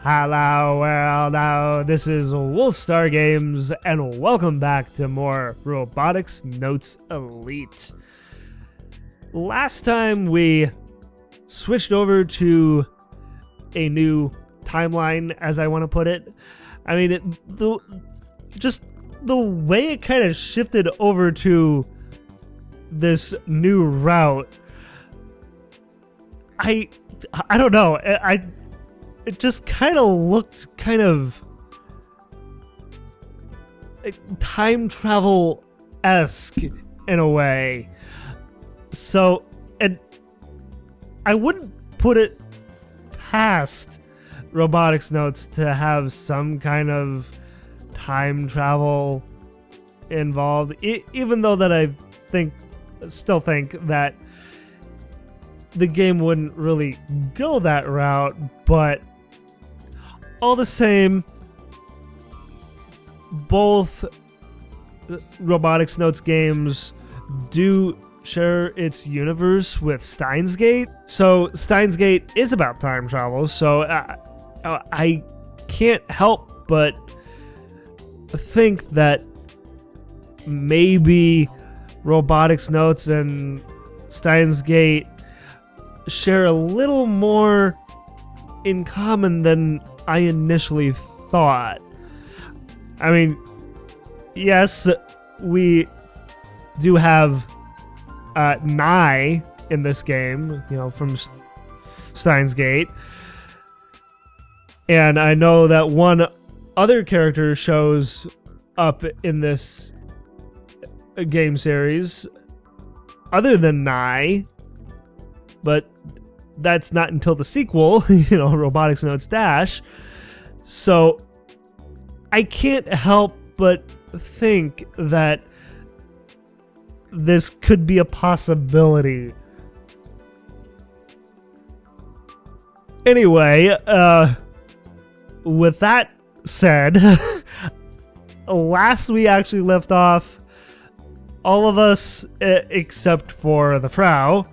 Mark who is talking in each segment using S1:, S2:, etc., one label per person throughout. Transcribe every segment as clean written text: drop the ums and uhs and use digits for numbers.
S1: Hello world, this is Wolfstar Games, and welcome back to more Robotics Notes Elite. Last time we switched over to a new timeline, as I want to put it. I mean, just the way it kind of shifted over to this new route, I don't know. It just kind of looked kind of time travel-esque in a way. So, and I wouldn't put it past Robotics Notes to have some kind of time travel involved, even though that I still think that the game wouldn't really go that route, but all the same, both Robotics Notes games do share its universe with Steins Gate. So Steins Gate is about time travel, so I can't help but think that maybe Robotics Notes and Steins Gate share a little more in common than I initially thought. I mean, yes, we do have Nye in this game, from Steins Gate. And I know that one other character shows up in this game series other than Nye, but that's not until the sequel, Robotics Notes Dash. So I can't help but think that this could be a possibility. Anyway, with that said, last we actually left off, all of us, except for the Frau,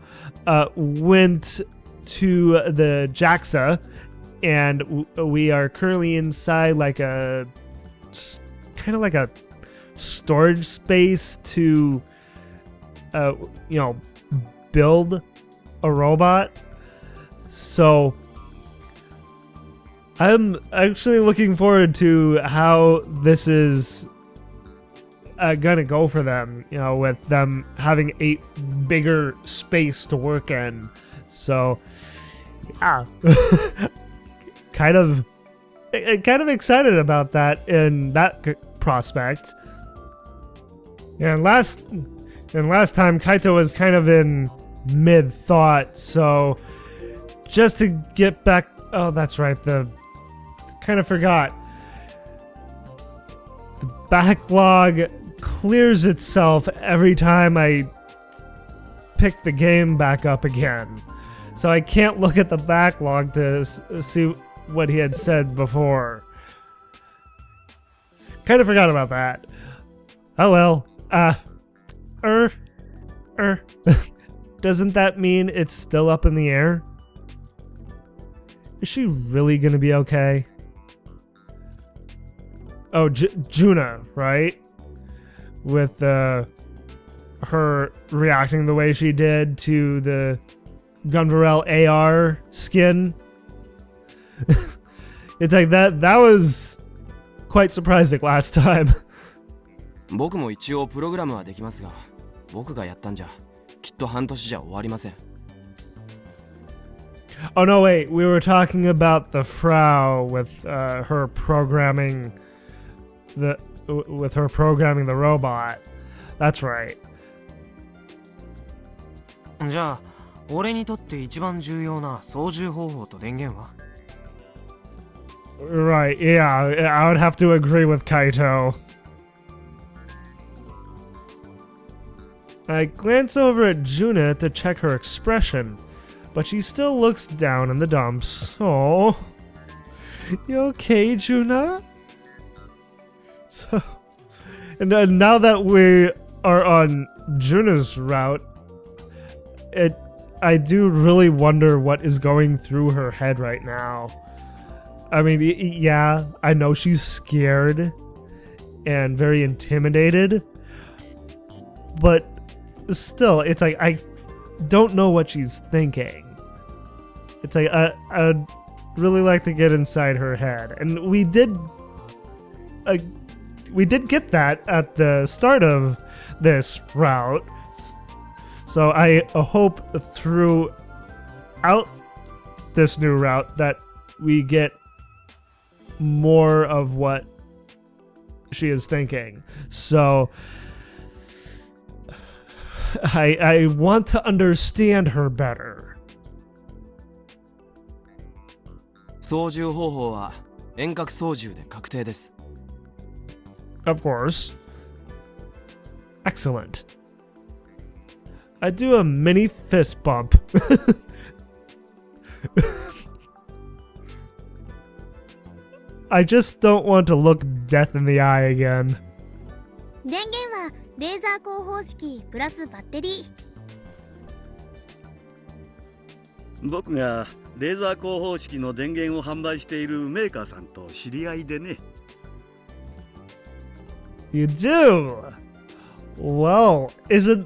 S1: went to the JAXA, and we are currently inside like a kind of like a storage space to build a robot. So I'm actually looking forward to how this is gonna go for them, with them having a bigger space to work in. So yeah, kind of excited about that in that prospect. And last time Kaito was kind of in mid thought, so just to get back, oh that's right, kind of forgot. The backlog clears itself every time I pick the game back up again. So I can't look at the backlog to see what he had said before. Kind of forgot about that. Oh well. Doesn't that mean it's still up in the air? Is she really gonna be okay? Oh, Juna, right? With her reacting the way she did to the Gunvarel AR skin. It's like that was quite surprising last time.
S2: 僕も一応プログラムはできますが、僕がやったんじゃきっと半年じゃ終わりません。
S1: Oh no, wait, we were talking about the Frau with her programming the robot. That's right.
S3: じゃあ、俺にとって一番重要な操縦方法と電源は?
S1: Right, yeah, I would have to agree with Kaito. I glance over at Juna to check her expression, but she still looks down in the dumps. Oh, you okay, Juna? So, and now that we are on Juna's route, I do really wonder what is going through her head right now. I mean, yeah, I know she's scared and very intimidated, but still, it's like I don't know what she's thinking. It's like I'd really like to get inside her head, and we did get that at the start of this route. So I hope throughout this new route that we get more of what she is thinking. So I want to understand her better.
S2: 操縦方法は遠隔操縦で確定です。
S1: Of course. Excellent. I do a mini fist bump. I just don't want to look death in the eye again.
S4: 電源はレーザー光方式プラスバッテリー。
S5: 僕がレーザー光方式の電源を販売しているメーカーさんと知り合いでね。
S1: You do? Well, isn't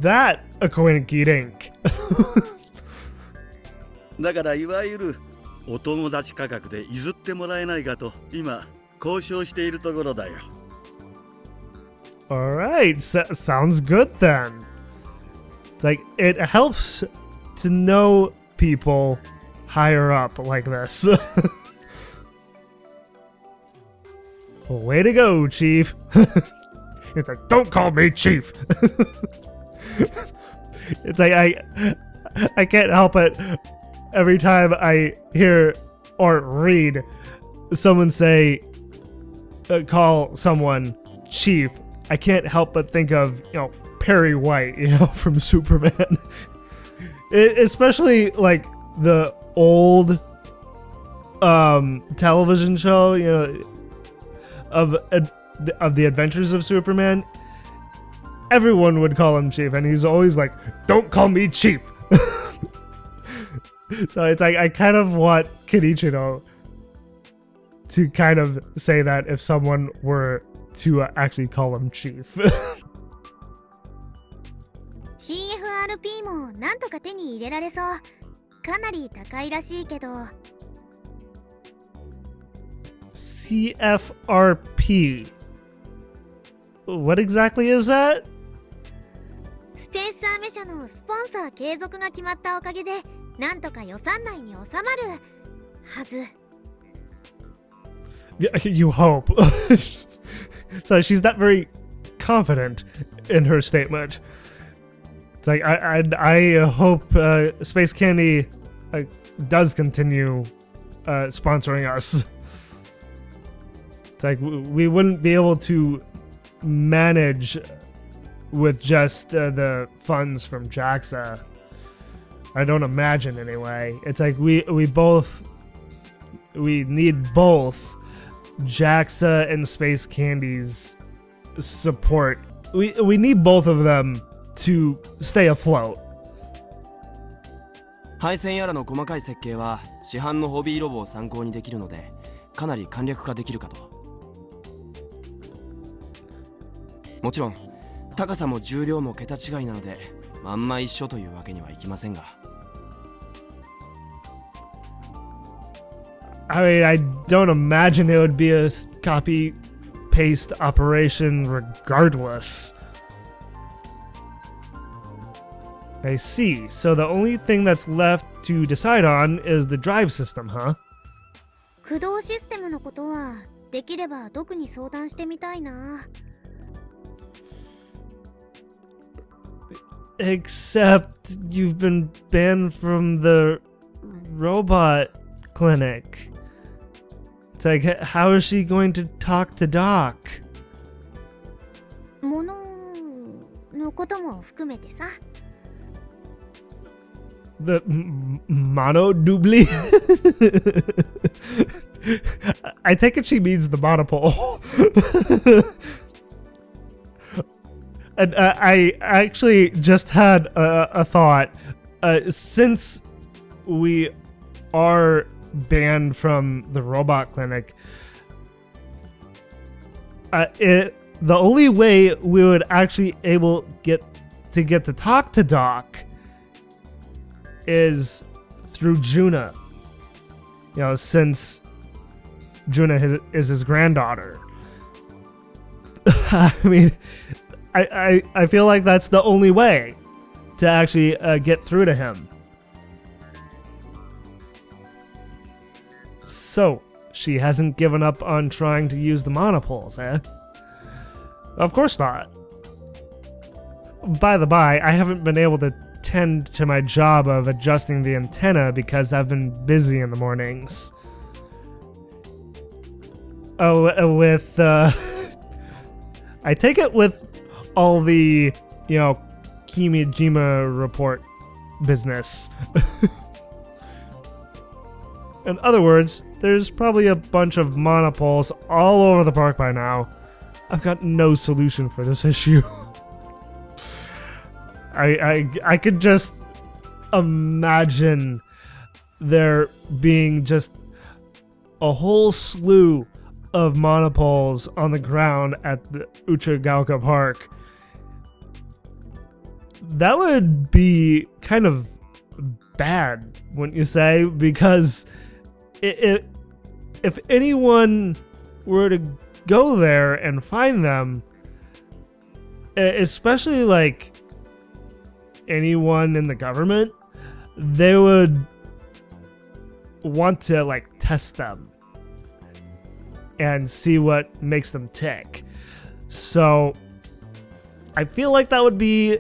S1: that a coincidence?
S5: だからいわゆるお友達価格で譲ってもらえないかと今交渉しているところだよ。
S1: Alright, sounds good then. It's like it helps to know people higher up like this. Way to go, Chief. It's like, don't call me Chief. It's like I can't help it. Every time I hear or read someone say, call someone Chief, I can't help but think of, Perry White, from Superman. Especially like the old television show, of the Adventures of Superman. Everyone would call him Chief, and he's always like, "Don't call me Chief." So it's like I kind of want Kenichiro to kind of say that if someone were to actually call him Chief.
S4: CFRP もなんとか手に入れられそう。かなり高いらしいけど。
S1: CFRP. What exactly is that?
S4: スペースアメ社のスポンサー継続が決まったおかげで、なんとか予算内に収まるはず。
S1: You hope. So she's not very confident in her statement. It's like I hope Space Candy does continue sponsoring us. It's like we wouldn't be able to manage with just the funds from JAXA. I don't imagine anyway. It's like we need both JAXA and Space Candy's support. We need both of them to stay afloat.
S2: 配線やらの細かい設計は市販のホビーロボを参考にできるのでかなり簡略化できるかと。もちろん高さも重量も桁違いなのでまんま一緒というわけにはいきませんが。
S1: I mean, I don't imagine it would be a copy-paste operation regardless. I see. So the only thing that's left to decide on is the drive system, huh?
S4: 駆動システムのことはできれば特に相談してみたいな。
S1: Except you've been banned from the robot clinic. It's like, how is she going to talk to Doc?
S4: もののことも含めてさ。
S1: The mono doubly? I take it she means the monopole. And I actually just had a thought. Since we are banned from the robot clinic, the only way we would actually get to talk to Doc is through Junna. You know, since Junna is his granddaughter. I mean, I feel like that's the only way to actually get through to him. So, she hasn't given up on trying to use the monopoles, eh? Of course not. By the by, I haven't been able to tend to my job of adjusting the antenna because I've been busy in the mornings. Oh, with, I take it with all the, you know, Kimijima report business. In other words, there's probably a bunch of monopoles all over the park by now. I've got no solution for this issue. I could just imagine there being just a whole slew of monopoles on the ground at the Uchagaoka Park. That would be kind of bad, wouldn't you say? Because if anyone were to go there and find them, especially like anyone in the government, they would want to like test them and see what makes them tick. So I feel like that would be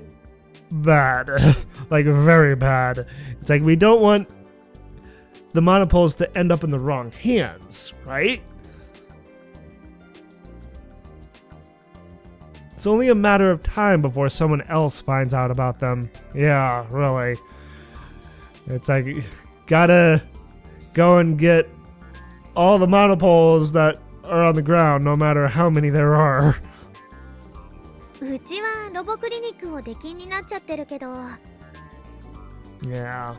S1: bad. Like very bad. It's like we don't want the monopoles to end up in the wrong hands, right? It's only a matter of time before someone else finds out about them. Yeah, really. It's like, gotta go and get all the monopoles that are on the ground, no matter how many there are.
S4: うちはロボクリニックを出禁になっちゃってるけど、
S1: Yeah.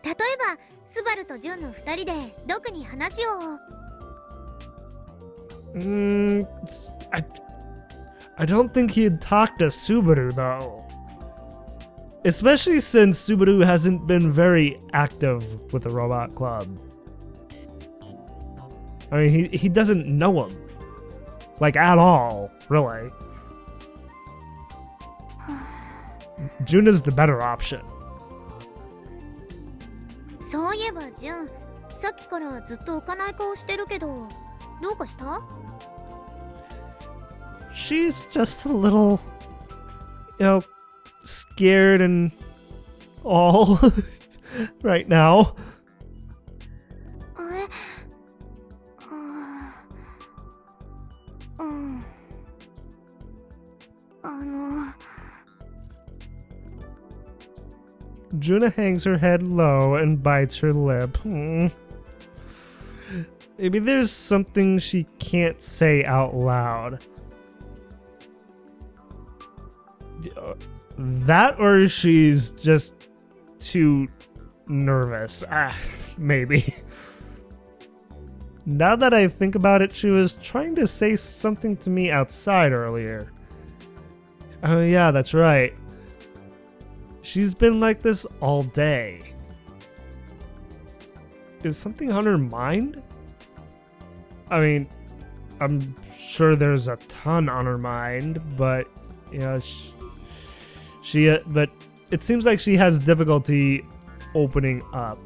S4: 例えばスバルとジュンの2人でドクに話を。
S1: I don't think he'd talk to Subaru though. Especially since Subaru hasn't been very active with the Robot Club. I mean, he doesn't know him. Like, at all, really. Junna's the better option.
S4: そういえばジュン、さっきからずっと浮かない顔してるけど、どうかした？
S1: She's just a little, you know, scared and all right now. 'Junna hangs her head low and bites her lip. Maybe there's something she can't say out loud. That, or she's just too nervous. Maybe. Now that I think about it, she was trying to say something to me outside earlier. Oh yeah, that's right. She's been like this all day. Is something on her mind? I mean, I'm sure there's a ton on her mind, but you know, but it seems like she has difficulty opening up.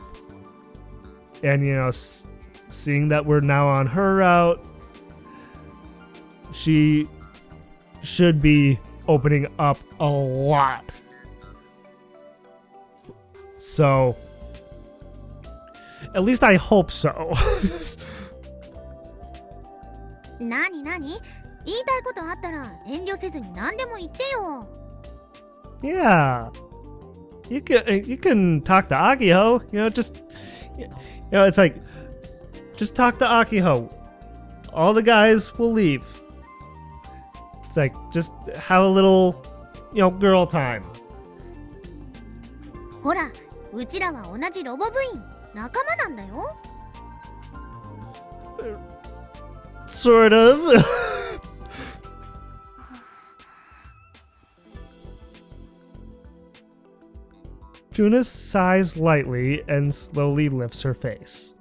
S1: And you know, seeing that we're now on her route, she should be opening up a lot. So, at least I hope so.
S4: なになに？言いたいことあったら遠慮せずに何でも言ってよ。
S1: Yeah, you can talk to Akiho. You know, it's like, just talk to Akiho. All the guys will leave. It's like, just have a little, you know, girl time.
S4: ほら、うちらは同じロボ部員。仲間なんだよ。
S1: Sort of. Juna sighs lightly and slowly lifts her face.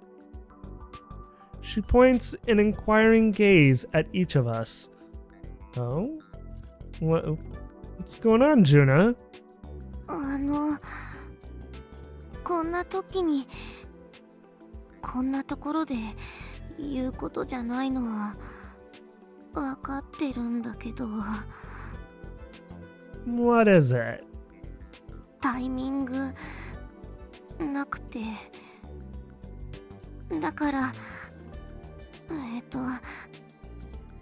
S1: She points an inquiring gaze at each of us. Oh? What's going on, Juna?
S4: こんな時にこんなところで言うことじゃないのは分かってるんだけど、
S1: What is it?
S4: タイミングなくて、だから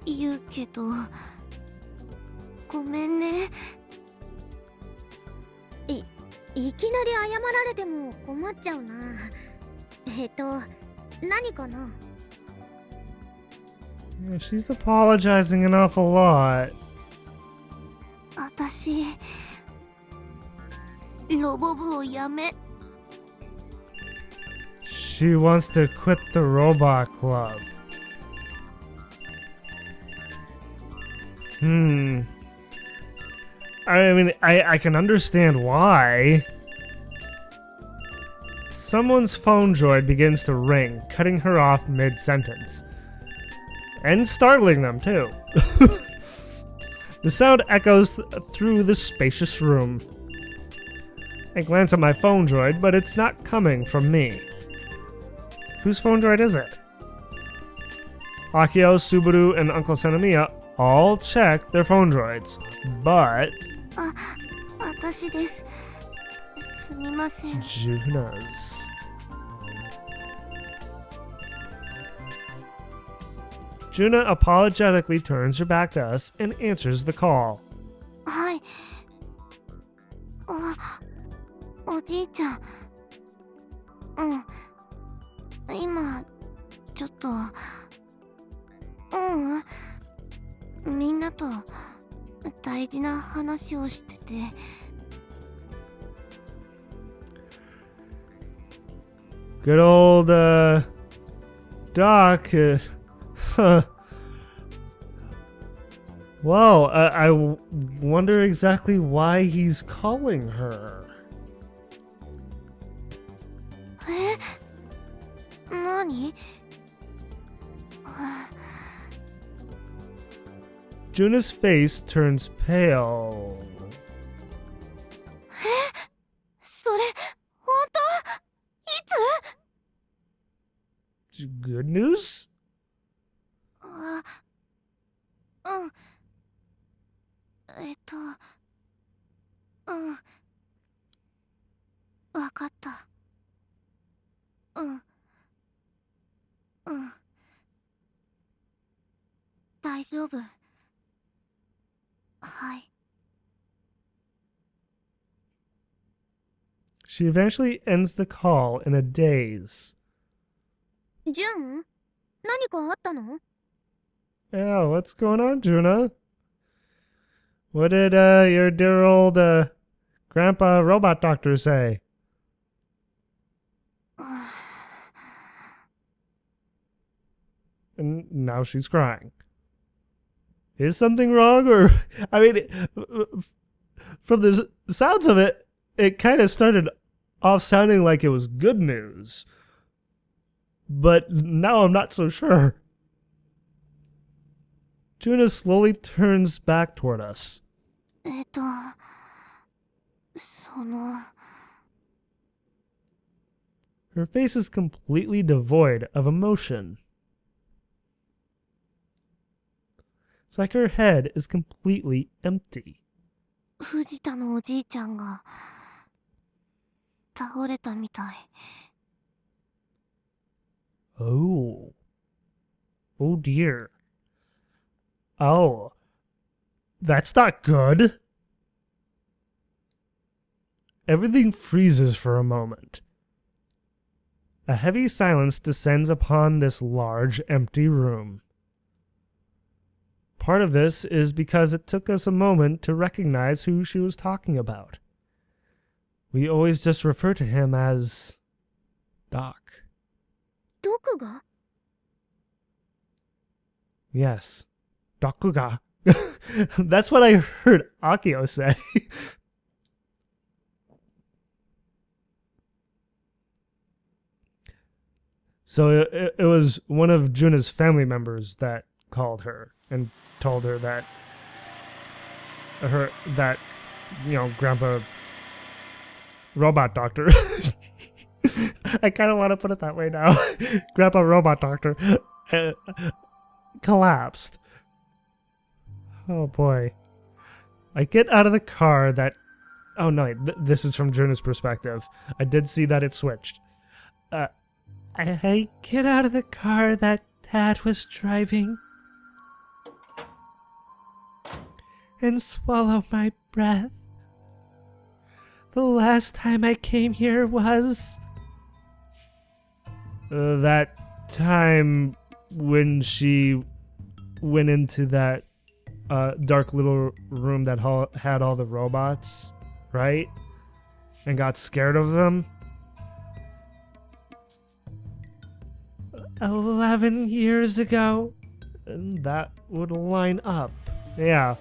S4: 言うけどごめんね。いきなり謝られても困っちゃうな。何かな。
S1: Yeah, she's apologizing an awful lot.
S4: 私ロボ部をやめ。
S1: She wants to quit the robot club. I mean, I can understand why. Someone's phone droid begins to ring, cutting her off mid-sentence. And startling them, too. The sound echoes through the spacious room. I glance at my phone droid, but it's not coming from me. Whose phone droid is it? Akio, Subaru, and Uncle Sennomiya all check their phone droids, but
S4: 私です。すみません。
S1: JUNNA'S. Junna apologetically turns her back to us and answers the call.
S4: はい。おじいちゃん。今ちょっとみんなと大事な話をしてて。
S1: Good old Doc. Well, I wonder exactly why he's calling her.
S4: 何？
S1: Junna's face turns pale.
S4: それ本当？いつ？
S1: Good news?
S4: わかった。大丈夫。はい。
S1: She eventually ends the call in a daze.
S4: ジュン？何かあったの？
S1: Yeah, what's going on, Junna? What did your dear old grandpa robot doctor say? And now she's crying. Is something wrong? Or, I mean, from the sounds of it, it kind of started off sounding like it was good news. But now I'm not so sure. Junna slowly turns back toward us.
S4: その
S1: Her face is completely devoid of emotion. It's like her head is completely empty.
S4: 藤田のおじいちゃんが倒れたみたい。
S1: Oh. Oh dear. Oh. That's not good. Everything freezes for a moment. A heavy silence descends upon this large, empty room. Part of this is because it took us a moment to recognize who she was talking about. We always just refer to him as Doc.
S4: 毒が
S1: Yes. Dokuga. That's what I heard Akio say. So it was one of Juna's family members that called her and told her that Grandpa Robot Doctor. I kind of want to put it that way now. Grandpa Robot Doctor collapsed. Oh boy. I get out of the car that... Oh no, this is from Juna's perspective. I did see that it switched. I get out of the car that Dad was driving and swallow my breath. The last time I came here was... that time when she went into that dark little room that had all the robots, right? And got scared of them. 11 years ago. And that would line up. Yeah.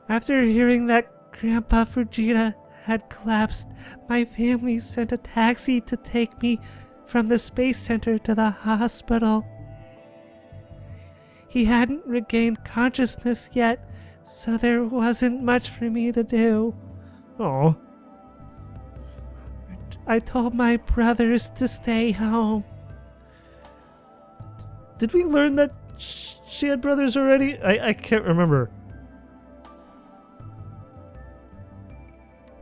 S1: After hearing that Grandpa Fujita had collapsed, my family sent a taxi to take me from the space center to the hospital. He hadn't regained consciousness yet, so there wasn't much for me to do. Oh. I told my brothers to stay home. Did we learn that she had brothers already? I can't remember.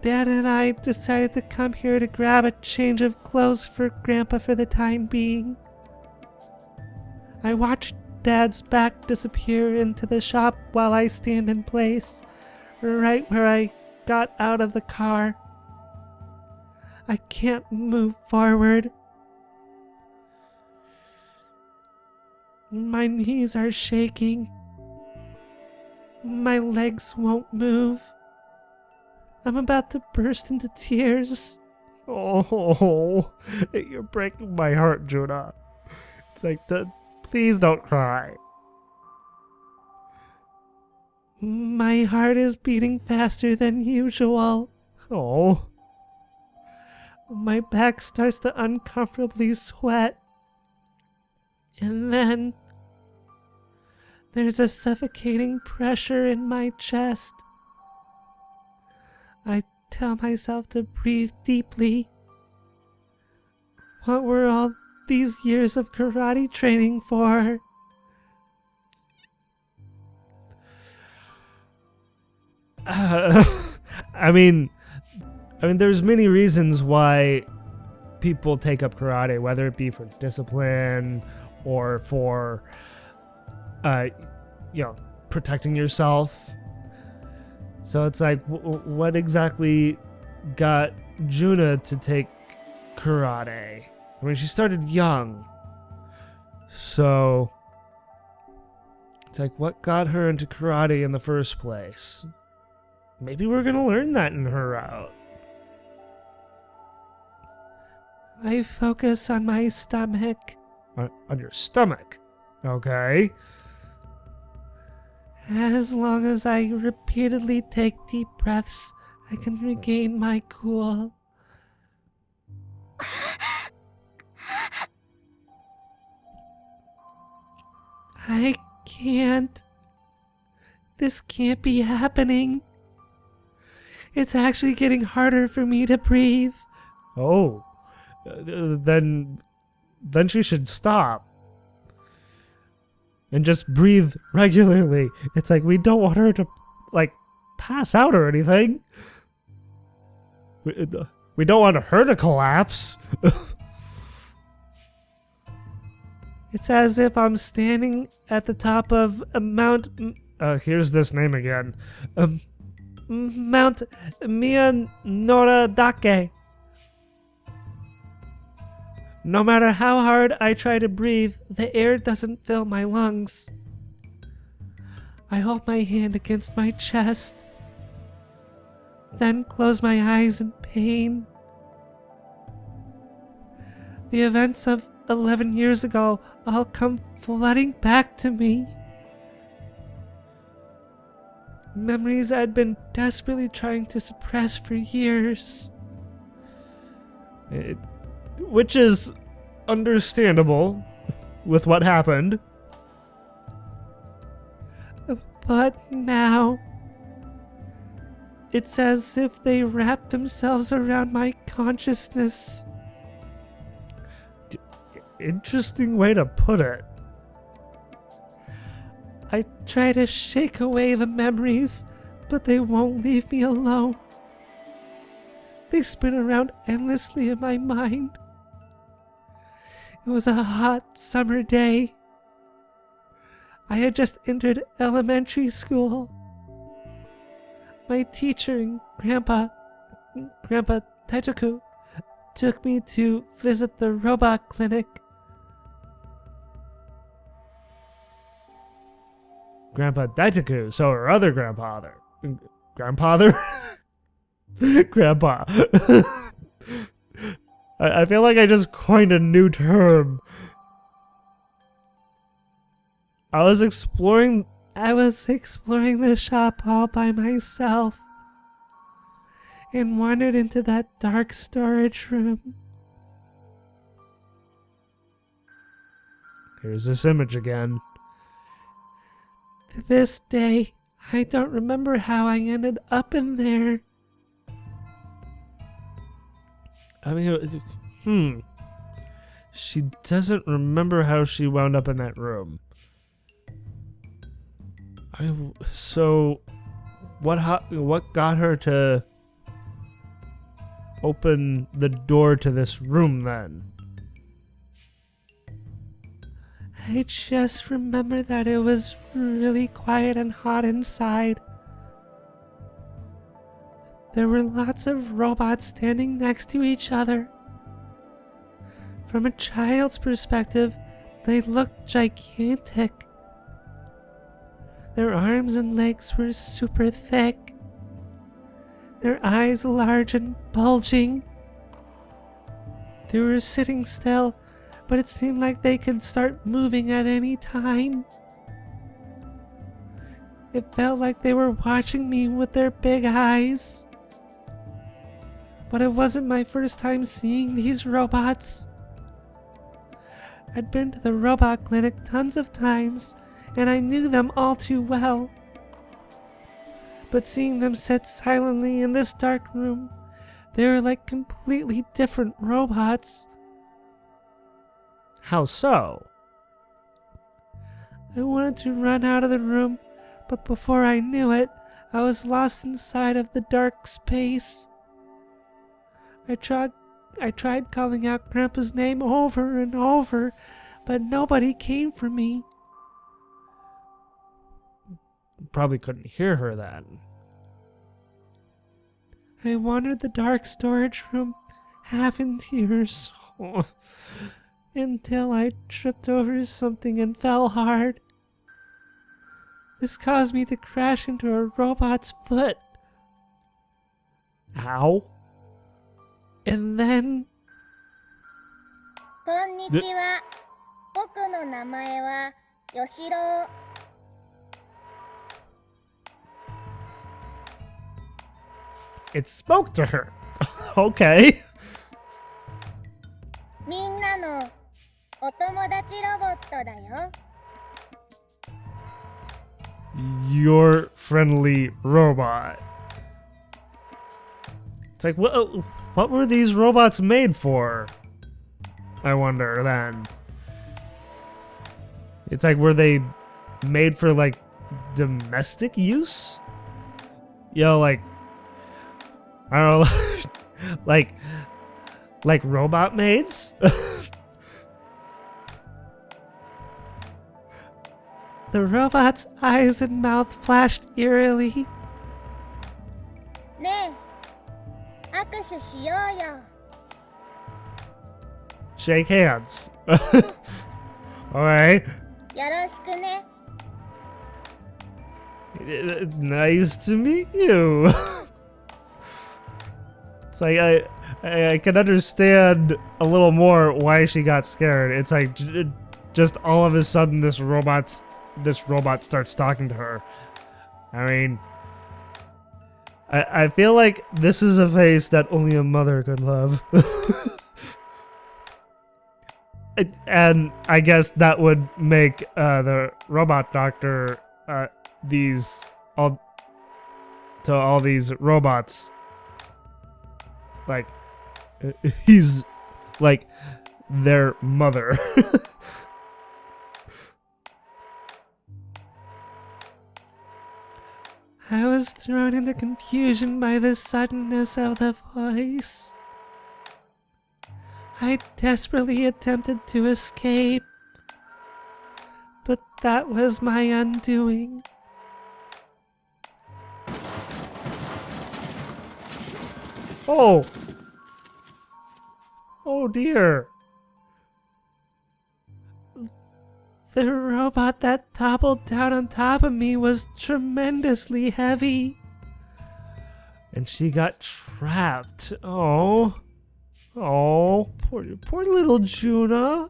S1: Dad and I decided to come here to grab a change of clothes for Grandpa for the time being. I watched Dad's back disappear into the shop while I stand in place, right where I got out of the car. I can't move forward. My knees are shaking. My legs won't move. I'm about to burst into tears. Oh, you're breaking my heart, Juna. It's like, please don't cry. My heart is beating faster than usual. Oh. My back starts to uncomfortably sweat. And then there's a suffocating pressure in my chest. I tell myself to breathe deeply. What were all these years of karate training for? I mean, there's many reasons why people take up karate, whether it be for discipline or for, protecting yourself. So it's like, what exactly got Juna to take karate? I mean, she started young. So it's like, what got her into karate in the first place? Maybe we're gonna learn that in her route. I focus on my stomach. On your stomach? Okay. As long as I repeatedly take deep breaths, I can regain my cool. I can't. This can't be happening. It's actually getting harder for me to breathe. Oh. Then she should stop. And just breathe regularly. It's like, we don't want her to, pass out or anything. We don't want her to collapse. It's as if I'm standing at the top of a Mount... here's this name again. Mount Miyanoradake. No matter how hard I try to breathe, the air doesn't fill my lungs. I hold my hand against my chest, then close my eyes in pain. The events of 11 years ago all come flooding back to me. Memories I'd been desperately trying to suppress for years. Which is understandable with what happened. But now, it's as if they wrap themselves around my consciousness. Interesting way to put it. I try to shake away the memories, but they won't leave me alone. They spin around endlessly in my mind. It was a hot summer day. I had just entered elementary school. My teacher and Grandpa Taitoku, took me to visit the robot clinic. Grandpa Daitaku, so her other grandfather. Grandfather? Grandpa. I feel like I just coined a new term. I was exploring the shop all by myself and wandered into that dark storage room. Here's this image again. To this day, I don't remember how I ended up in there. I mean, She doesn't remember how she wound up in that room. So, what got her to open the door to this room then? I just remember that it was really quiet and hot inside. There were lots of robots standing next to each other. From a child's perspective, they looked gigantic. Their arms and legs were super thick. Their eyes large and bulging. They were sitting still, but it seemed like they could start moving at any time. It felt like they were watching me with their big eyes. But it wasn't my first time seeing these robots. I'd been to the robot clinic tons of times, and I knew them all too well. But seeing them sit silently in this dark room, they were like completely different robots. How so? I wanted to run out of the room, but before I knew it, I was lost inside of the dark space. I tried calling out Grandpa's name over and over, but nobody came for me. Probably couldn't hear her then. I wandered the dark storage room, half in tears, until I tripped over something and fell hard. This caused me to crash into a robot's foot. Ow. And then...
S6: こんにちは。僕の名前はヨシロウ。
S1: It spoke to her. Okay.
S6: みんなのお友達ロボットだよ。
S1: Your friendly robot. It's like, what were these robots made for? I wonder then. It's like, were they made for like domestic use? Like, I don't know, like robot maids? The robot's eyes and mouth flashed eerily.
S6: ねえ、握手しようよ。
S1: Shake hands. Alright.
S6: よろしくね。
S1: Nice to meet you. It's like, I can understand a little more why she got scared. It's like just all of a sudden this robot starts talking to her. I mean, I feel like this is a face that only a mother could love. And I guess that would make the robot doctor all these robots, like he's like their mother. I was thrown into confusion by the suddenness of the voice. I desperately attempted to escape, but that was my undoing. Oh! Oh dear! The robot that toppled down on top of me was tremendously heavy. And she got trapped. Oh. Oh, poor little Juna.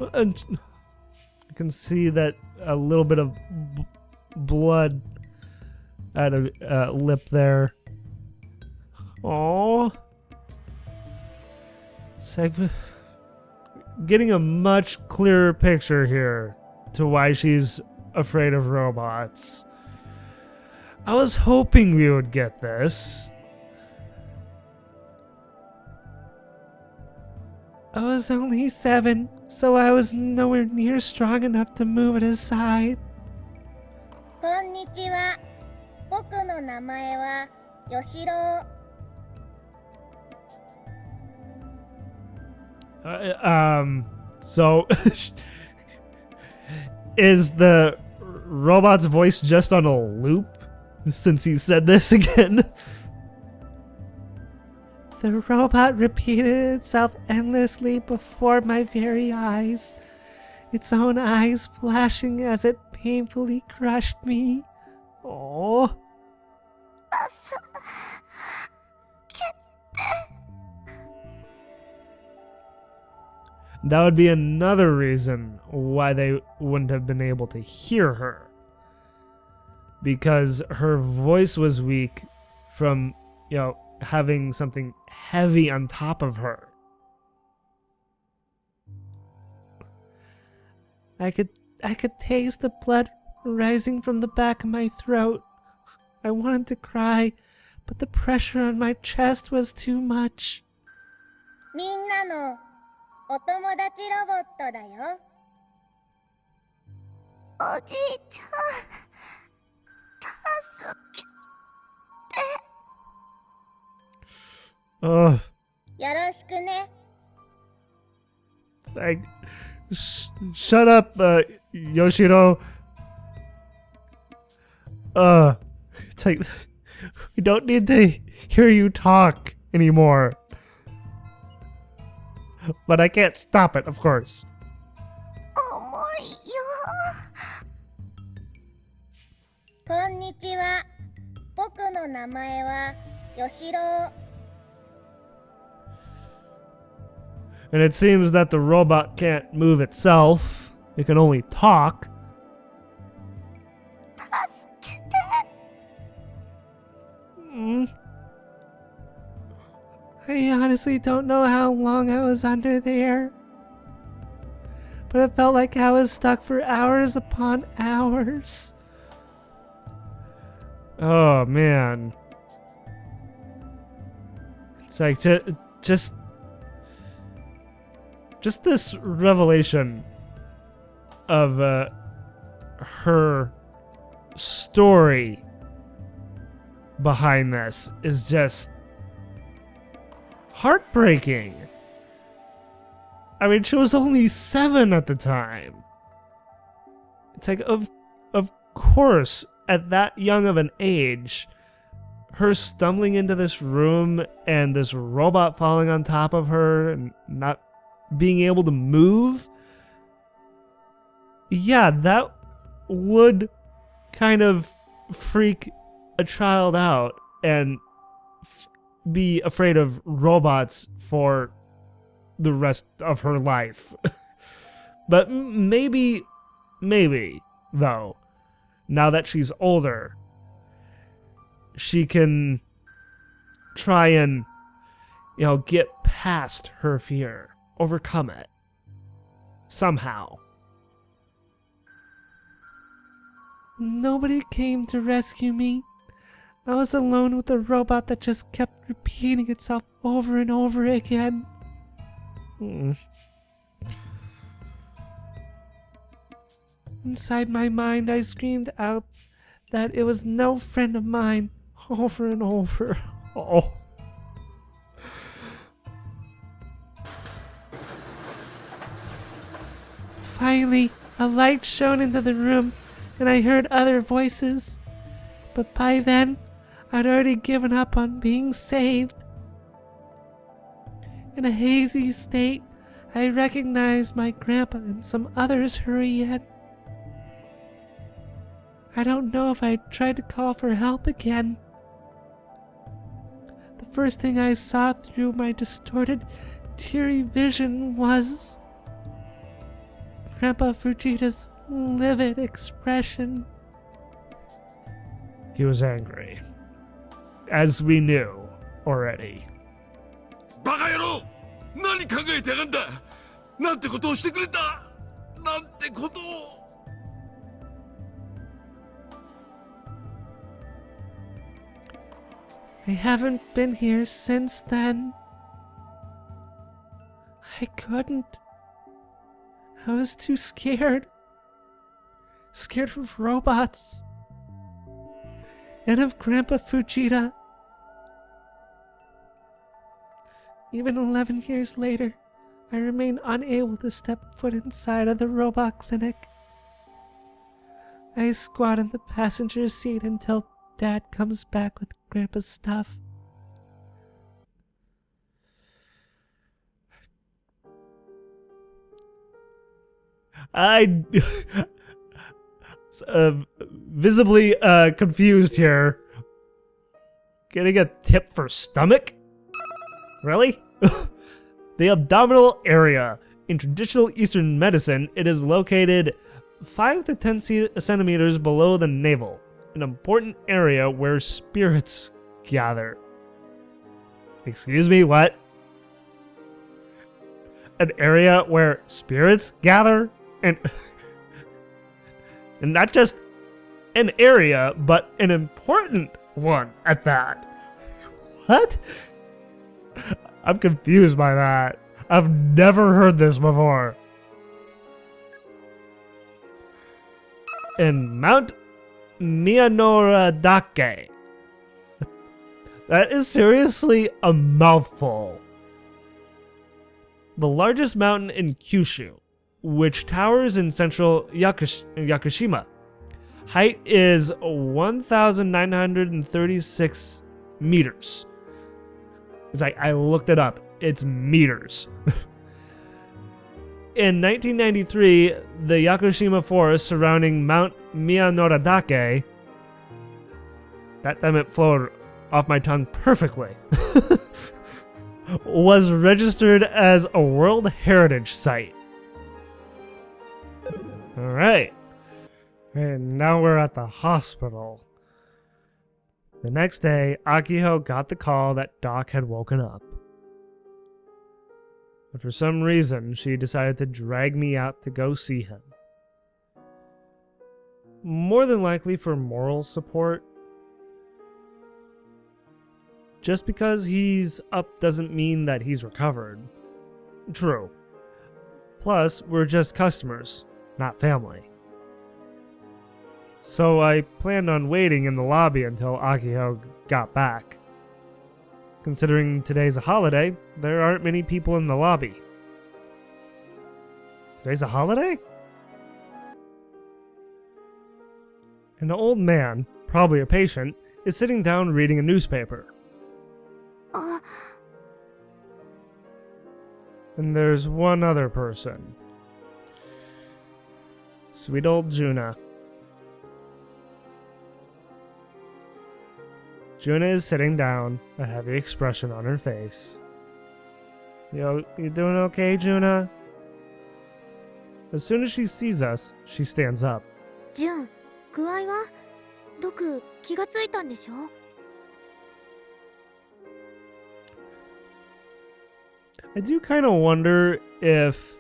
S1: I can see that a little bit of blood at a lip there. Oh. It's like getting a much clearer picture here to why she's afraid of robots. I was hoping we would get this. I was only 7, so I was nowhere near strong enough to move it aside.
S6: こんにちは。僕の名前はヨシロウ。
S1: So is the robot's voice just on a loop since he said this again? The robot repeated itself endlessly before my very eyes, its own eyes flashing as it painfully crushed me. Oh. That would be another reason why they wouldn't have been able to hear her. Because her voice was weak from, having something heavy on top of her. I could taste the blood rising from the back of my throat. I wanted to cry, but the pressure on my chest was too much.
S6: みんなのお友達ロボットだよ。
S4: おじいちゃん、助けて。
S1: Ugh.
S6: よろしくね。
S1: It's like, shut up, Yoshiro. It's like, we don't need to hear you talk anymore. But I can't stop it, of course.
S4: 重いよ。
S6: こんにちは。僕の名前はヨシロウ。
S1: And it seems that the robot can't move itself. It can only talk.
S4: 助けて。
S1: I honestly don't know how long I was under there. But it felt like I was stuck for hours upon hours. Oh, man. It's like just this revelation of her story behind this is just heartbreaking. I mean, she was only 7 at the time. It's like, of course, at that young of an age, her stumbling into this room and this robot falling on top of her and not being able to move, yeah, that would kind of freak a child out and be afraid of robots for the rest of her life. But maybe, though, now that she's older, she can try and, get past her fear, overcome it, somehow. Nobody came to rescue me. I was alone with a robot that just kept repeating itself over and over again. Inside my mind, I screamed out that it was no friend of mine, over and over. Oh. Finally, a light shone into the room, and I heard other voices. But by then, I'd already given up on being saved. In a hazy state, I recognized my grandpa and some others hurry in. I don't know if I tried to call for help again. The first thing I saw through my distorted, teary vision was Grandpa Fujita's livid expression. He was angry, as we knew already.
S7: バカ野郎! 何考えてやがんだ! なんてことをしてくれた! なんてことを!
S1: I haven't been here since then. I couldn't. I was too scared. Scared of robots. And of Grandpa Fujita. Even 11 years later, I remain unable to step foot inside of the robot clinic. I squat in the passenger seat until Dad comes back with Grandpa's stuff. I visibly confused here. Getting a tip for stomach? Really? The abdominal area. In traditional Eastern medicine, it is located 5 to 10 centimeters below the navel, an important area where spirits gather. Excuse me, what? An area where spirits gather? And not just an area, but an important one at that. What? I'm confused by that. I've never heard this before. In Mount Miyanoradake. That is seriously a mouthful. The largest mountain in Kyushu, which towers in central Yakushima. Height is 1,936 meters. It's like, I looked it up. It's meters. In 1993, the Yakushima forest surrounding Mount Miyanoradake, that time it flowed off my tongue perfectly, was registered as a World Heritage Site. Alright. And now we're at the hospital. The next day, Akiho got the call that Doc had woken up. But for some reason, she decided to drag me out to go see him. More than likely for moral support. Just because he's up doesn't mean that he's recovered. True. Plus, we're just customers, not family. So I planned on waiting in the lobby until Akiho got back. Considering today's a holiday, there aren't many people in the lobby. Today's a holiday? An old man, probably a patient, is sitting down reading a newspaper. And there's one other person. Sweet old Juna. Junna is sitting down, a heavy expression on her face. You doing okay, Junna? As soon as she sees us, she stands up.
S4: ジュン、具合は毒気がついたんでしょ？
S1: I do kind of wonder if,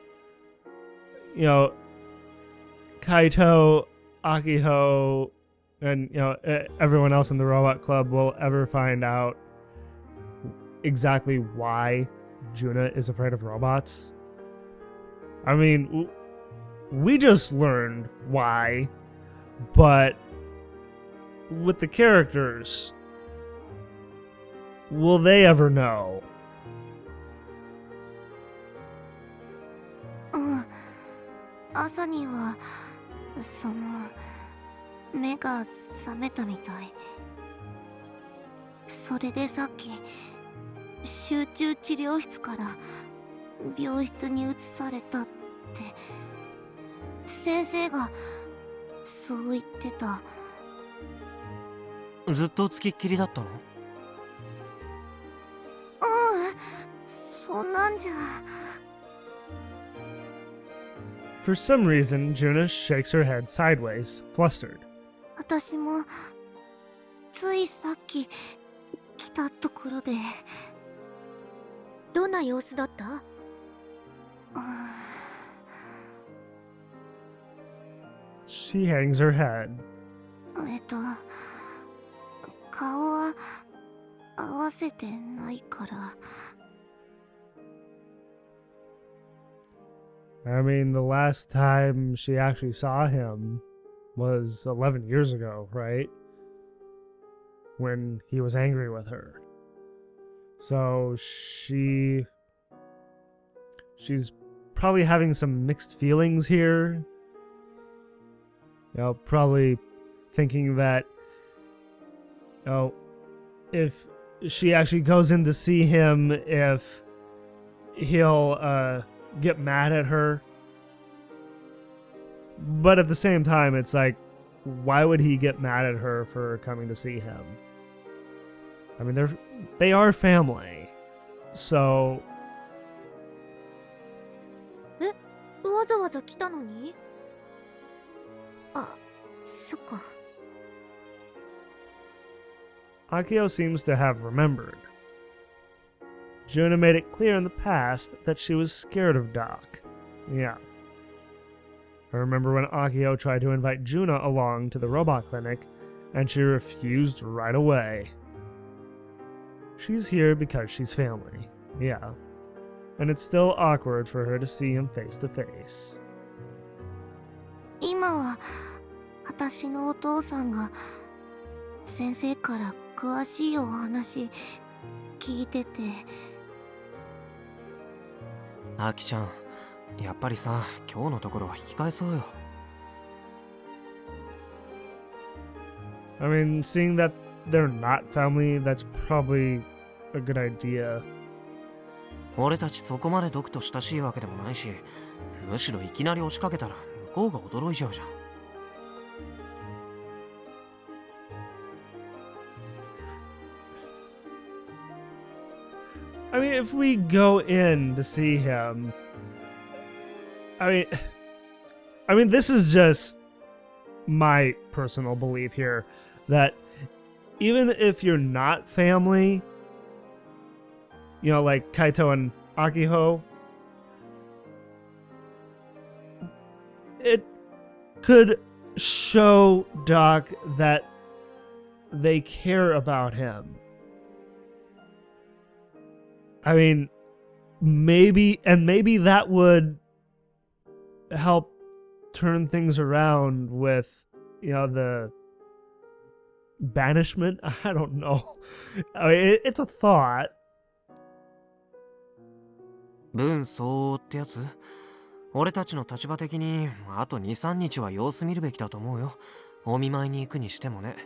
S1: Kaito, Akiho, and, everyone else in the Robot Club will ever find out exactly why Junna is afraid of robots. I mean, we just learned why, but with the characters, will they ever know?
S4: 朝には目が覚めたみたい。それでさっき集中治療室から病室に移されたって先生がそう言ってた。
S3: ずっとつきっきりだったの？
S4: そんなんじゃ。
S1: For some reason, Junna shakes her head sideways, flustered.
S4: 私もついさっき来たところで。どんな様子だった？She
S1: hangs her head.
S4: 顔は合わせてないから。
S1: I mean, the last time she actually saw him was 11 years ago, right? When he was angry with her. So she's probably having some mixed feelings here. Probably thinking that, if she actually goes in to see him, if he'll, get mad at her. But at the same time, it's like, why would he get mad at her for coming to see him? I mean, they are family. So...
S4: わざわざ来たのに？あ、そっか。
S1: Akio seems to have remembered. Junna made it clear in the past that she was scared of Doc. Yeah. I remember when Akio tried to invite Junna along to the robot clinic, and she refused right away. She's here because she's family. Yeah. And it's still awkward for her to see him face to face.
S4: 今は私のお父さんが先生から詳しいお話聞いてて。
S3: アキちゃん、やっぱりさ、今日のところは引き返そうよ。
S1: I mean, seeing that they're not family, that's probably a good idea.
S3: 俺たちそこまで毒と親しいわけでもないし、むしろいきなり押しかけたら向こうが驚いちゃうじゃん。
S1: I mean, if we go in to see him, I mean, this is just my personal belief here, that even if you're not family, like Kaito and Akiho, it could show Doc that they care about him. I mean, maybe that would help turn things around with, the banishment. I don't know. I mean, it's a thought.
S3: 分相応ってやつ？俺たちの立場的にあと 2,3 日は様子見るべきだと思うよ。お見舞いに行くにしてもね。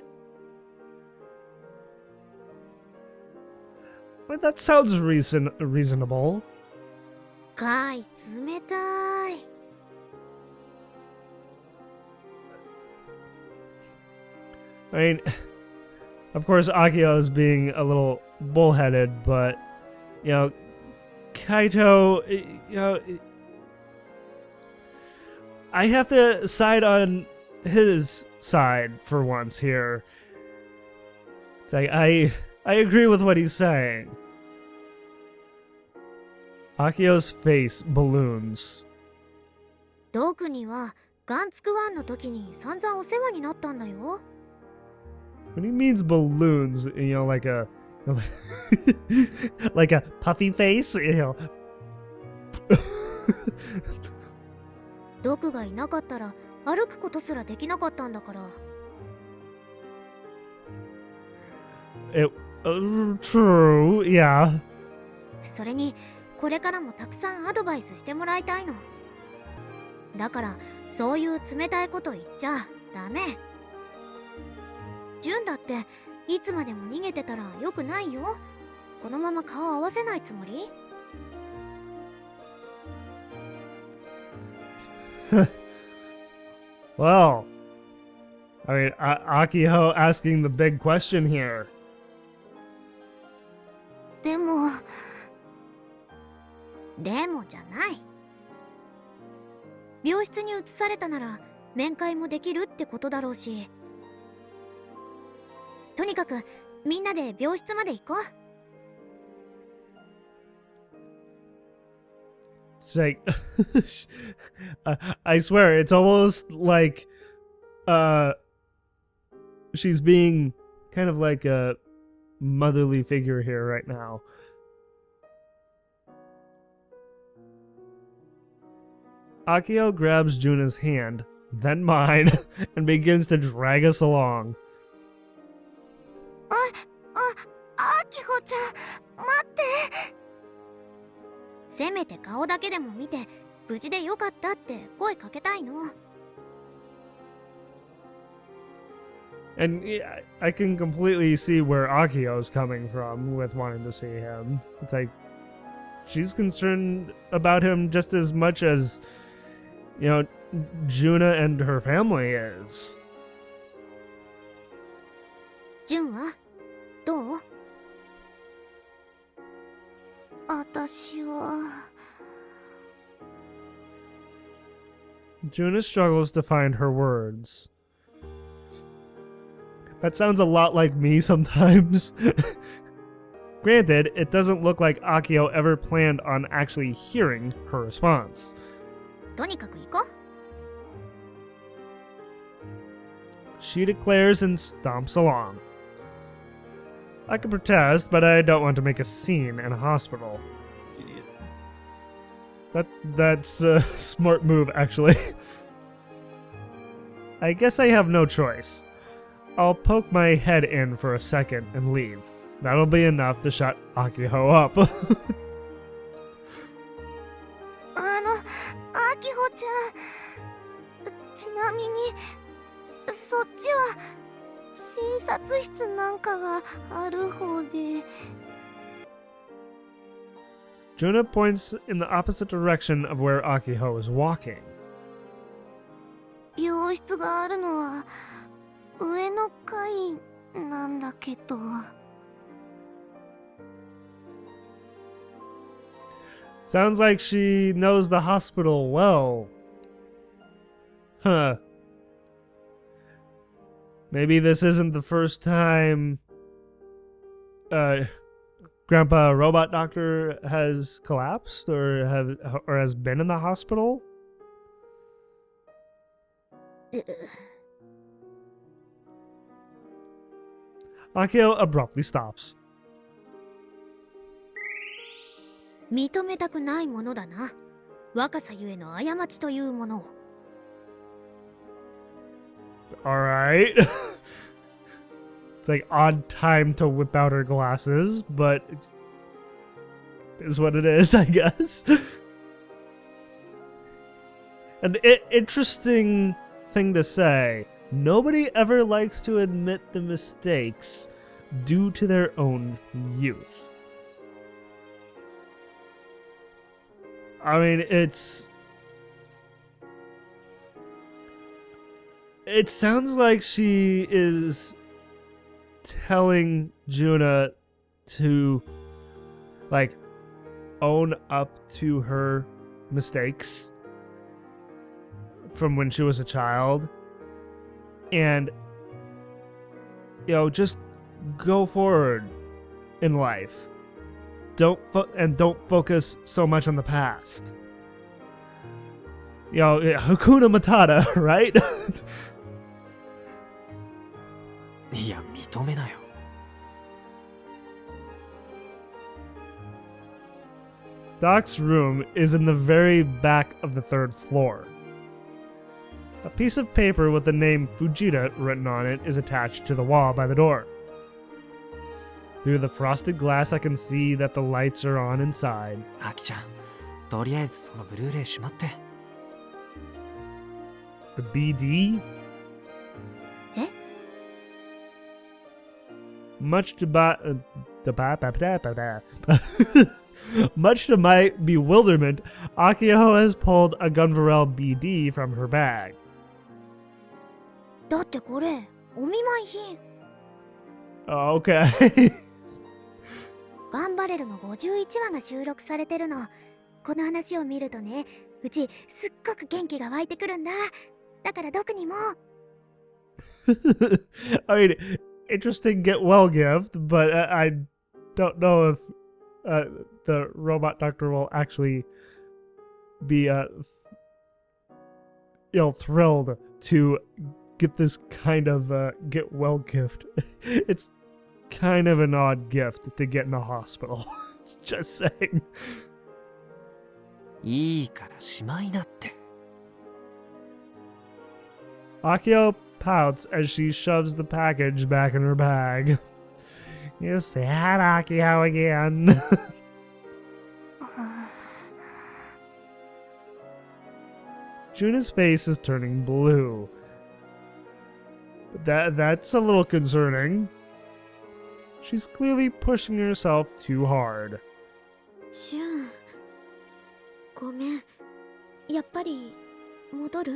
S1: But that sounds reasonable.
S4: かい、冷たい。
S1: I mean, Of course, Akio is being a little bullheaded, but, you know, Kaito, you know, I have to side on his side for once here. It's like, I agree with what he's saying. Akio's face balloons.
S4: ドクにはガンツクワンの時に散々お世話になったんだよ。
S1: When he means balloons, you know, like a like a puffy face, you know.
S4: ドクがいなかったら歩くことすらできなかったんだから。
S1: True, yeah.
S4: それにこれからもたくさんアドバイスしてもらいたいの。だからそういう冷たいこと言っちゃダメ。ジュンだっていつまでも逃げてたらよくないよ。このまま顔合わせないつもり？
S1: Well, I mean, Akio asking the big question here.
S4: でもじゃない。病室に移されたなら面会もできるってことだろうし。とにかくみんなで病室まで行こう。
S1: It's like, I swear, it's almost like, she's being kind of like a motherly figure here right now. Akio grabs Juna's hand, then mine, and begins to drag us along.
S4: アキホちゃん、待って。せめて顔だけでも見て無事でよかったって声かけたいの。
S1: And yeah, I can completely see where Akio's coming from with wanting to see him. It's like, she's concerned about him just as much as, you know, Juna and her family is.
S4: ジュンはどう？私は。
S1: Juna struggles to find her words. That sounds a lot like me sometimes. Granted, it doesn't look like Akio ever planned on actually hearing her response.
S4: とにかく行こう。
S1: She declares and stomps along. I can protest, but I don't want to make a scene in a hospital. That's a smart move, actually. I guess I have no choice. I'll poke my head in for a second and leave. That'll be enough to shut Akio up.
S4: アキホちゃん。ちなみに、そっちは診察室なんかがある方で。
S1: Juna points in the opposite direction of where Akio is walking.
S4: 病室があるのは上の階なんだけど。
S1: Sounds like she knows the hospital well. Huh. Maybe this isn't the first time Grandpa Robot Doctor has collapsed or has been in the hospital. Akio abruptly stops.
S4: 認めたくないものだな。若さゆえの過ちというものを。
S1: Alright. It's like odd time to whip out her glasses, but it is what it is, I guess. An interesting thing to say. Nobody ever likes to admit the mistakes due to their own youth. I mean, it sounds like she is telling Juna to, like, own up to her mistakes from when she was a child. And, just go forward in life. Don't focus so much on the past. Hakuna Matata, right?
S3: いや、認めなよ。
S1: Doc's room is in the very back of the third floor. A piece of paper with the name Fujita written on it is attached to the wall by the door. Through the frosted glass, I can see that the lights are on inside.
S3: アキちゃん、とりあえずそのブルーレイしまって。
S1: The BD?
S4: え
S1: Much to my bewilderment, Akio has pulled a Gunvarel BD from her bag.
S4: だってこれお見舞い品。
S1: Oh, okay.
S4: ガンバレルの51話が収録されてるの。この話を見るとね、うちすっごく元気が湧いてくるんだ。だから毒にも。
S1: I mean, interesting get well gift, but I don't know if the robot doctor will actually be thrilled to get this kind of get well gift. It's kind of an odd gift to get in a hospital. Just saying.
S3: いいからしまいなって。
S1: Akio pouts as she shoves the package back in her bag. You sad Akio again. Juna's face is turning blue. That's a little concerning. She's clearly pushing herself too hard.
S4: シュン、ごめん。やっぱり戻る？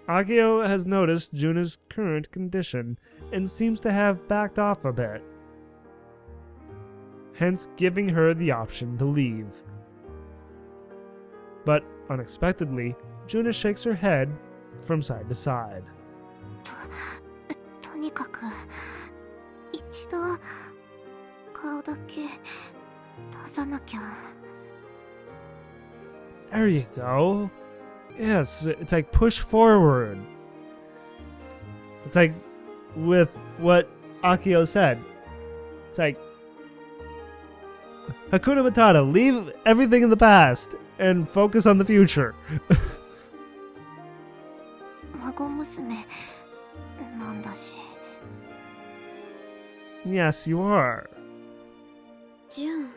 S1: Akio has noticed Juna's current condition and seems to have backed off a bit, hence giving her the option to leave. But unexpectedly, Juna shakes her head from side to side.
S4: とにかく一度顔だけ出さなきゃ。
S1: There you go. Yes, it's like push forward. It's like with what Akio said. It's like Hakuna Matata, leave everything in the past and focus on the future.
S4: 孫娘なんだし。
S1: Yes, you are.
S4: ジュン。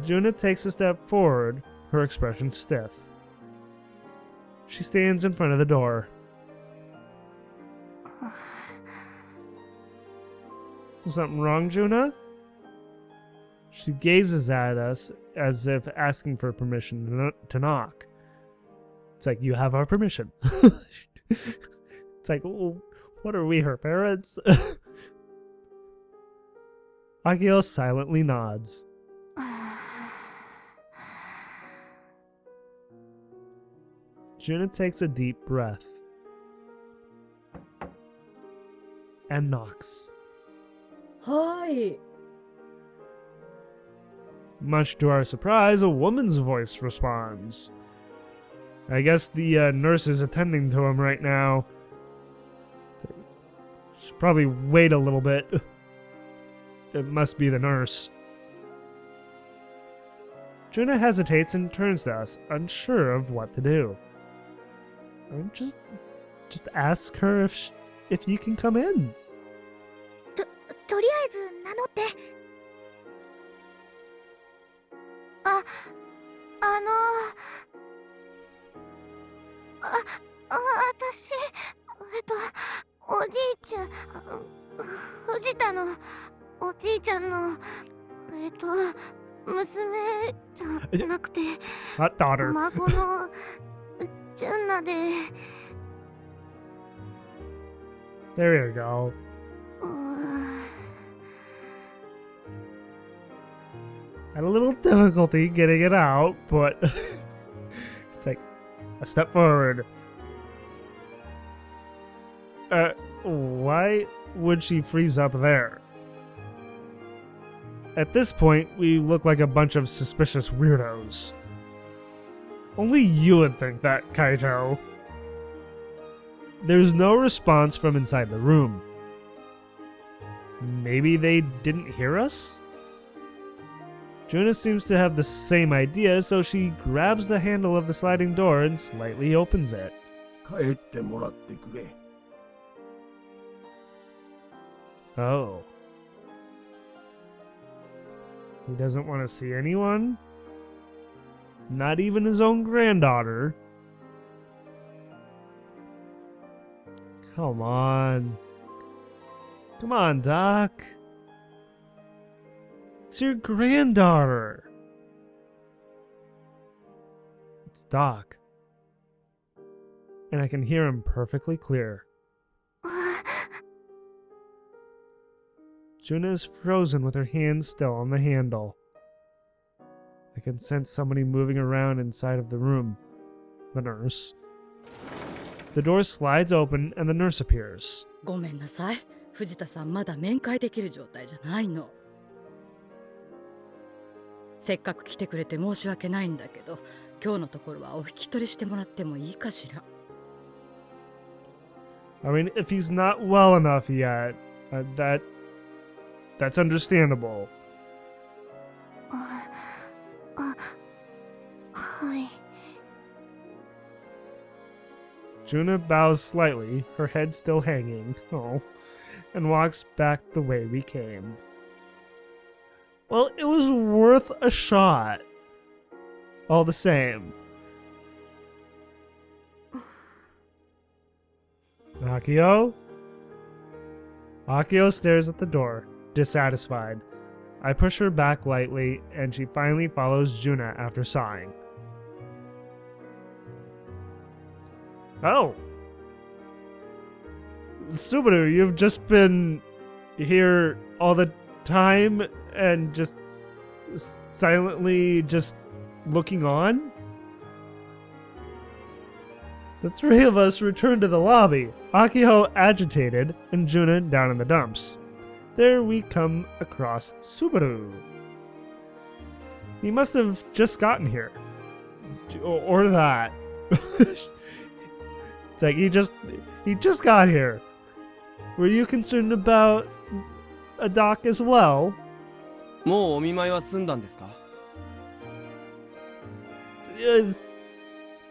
S1: Juna takes a step forward, her expression stiff. She stands in front of the door. Something wrong, Juna? She gazes at us as if asking for permission to knock. It's like, you have our permission. It's like, oh, what are we, her parents? Akio silently nods. Juna takes a deep breath and knocks.
S8: Hi.
S1: Much to our surprise, a woman's voice responds. I guess the nurse is attending to him right now. Should probably wait a little bit. It must be the nurse. Juna hesitates and turns to us, unsure of what to do. Just ask her if you can come in.
S4: とりあえず名乗って。私、おじいちゃん、藤田のおじいちゃんの、娘じゃなくて、
S1: Hot daughter.
S4: 孫のジュンナで
S1: There you go. Had a little difficulty getting it out, but take a step forward. Why would she freeze up there? At this point, we look like a bunch of suspicious weirdos. Only you would think that, Kaito. There's no response from inside the room. Maybe they didn't hear us? Junna seems to have the same idea, so she grabs the handle of the sliding door and slightly opens it.
S7: 帰ってもらってくれ。
S1: Oh. He doesn't want to see anyone? Not even his own granddaughter? Come on. Come on, Doc. It's your granddaughter. It's Doc. And I can hear him perfectly clear. Junna is frozen with her hands still on the handle. I can sense somebody moving around inside of the room. The nurse. The door slides open and the nurse appears.
S8: ごめんなさい。藤田さんまだ面会できる状態じゃないの。せっかく来てくれて申し訳ないんだけど、今日のところはお引き取りしてもらってもいいかしら。
S1: I mean, if he's not well enough yet, that's understandable.
S4: はい。
S1: Junna bows slightly, her head still hanging, and walks back the way we came. Well, it was worth a shot. All the same. Akio? Akio stares at the door, dissatisfied. I push her back lightly, and she finally follows Junna after sighing. Oh! Subaru, you've just been here all the time and just silently just looking on? The three of us return to the lobby, Akio agitated and Junna down in the dumps. There we come across Subaru. He must have just gotten here. Or that. It's like he just got here. Were you concerned about a doc as well?
S2: もうお見舞いは済んだんですか?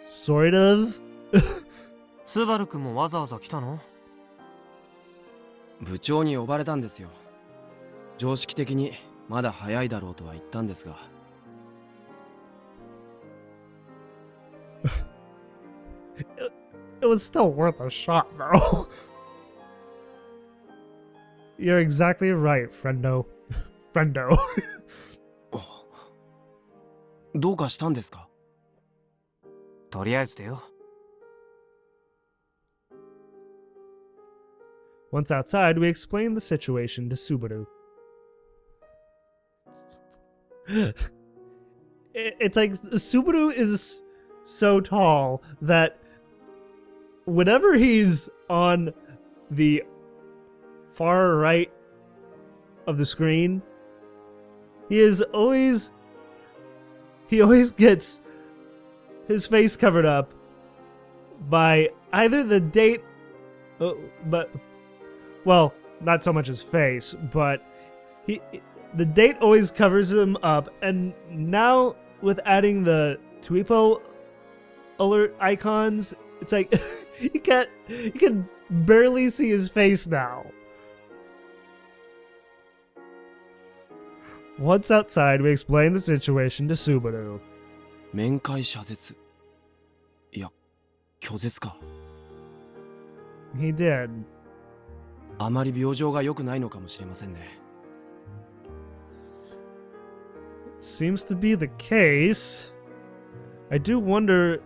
S1: Sort of.
S3: スバル君もわざわざ来たの?
S2: 部長に呼ばれたんですよ。常識的にまだ早いだろうとは言ったんですが。
S1: It was still worth a shot, though. You're exactly right, friendo. Friendo.
S2: どうかしたんですか?
S3: とりあえずでよ。
S1: Once outside, we explained the situation to Subaru. It's like Subaru is so tall that whenever he's on the far right of the screen, he always gets his face covered up by either the date, well, not so much his face, but the date always covers him up, and now with adding the Twipo alert icons, it's like you can barely see his face now. Once outside, we explain the situation to Subaru.
S2: 面会謝絶。いや、拒絶か。
S1: He did.
S2: あまり病状が良くないのかもしれませんね。
S1: Seems to be the case. I do wonder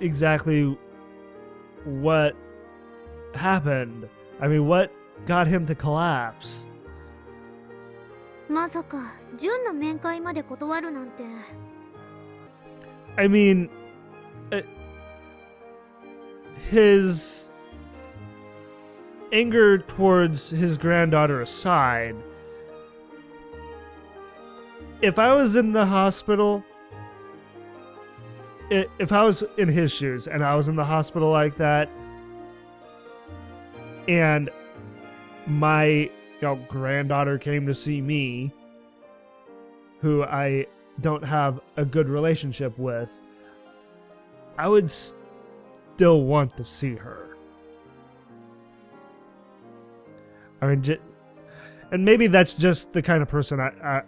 S1: exactly what happened. I mean, what got him to collapse?
S4: まさかジュンの面会まで断るなんて。
S1: I mean, his anger towards his granddaughter aside, if I was in the hospital, if I was in his shoes and I was in the hospital like that, and my granddaughter came to see me, who I don't have a good relationship with, I would still want to see her. I mean, and maybe that's just the kind of person I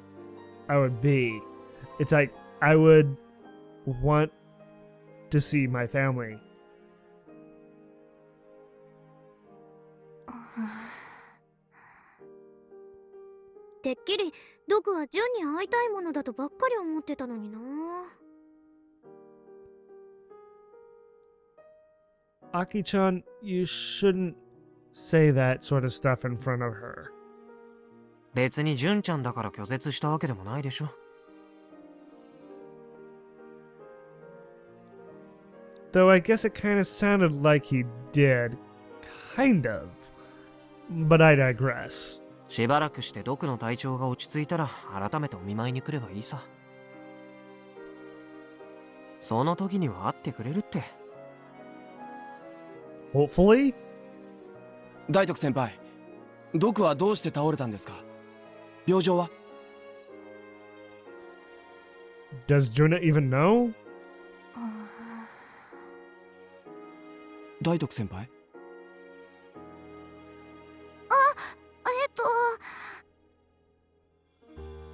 S1: would be. It's like I would want to see my family.
S4: てっきりドクはジュンに会いたいものだとばっかり思ってたのにな。
S1: Aki-chan, you shouldn't say that sort of stuff in front of her.
S3: 別にジュンちゃんだから拒絶したわけでもないでしょ。
S1: Though I guess it kind of sounded like he did. Kind of. But I digress.
S3: しばらくしてドクの体調が落ち着いたら改めてお見舞いに来ればいいさ。その時には会ってくれるって。
S1: Hopefully?
S2: 大徳先輩、ドクはどうして倒れたんですか？病状は？
S1: Does Junna even know?
S2: 大徳先輩？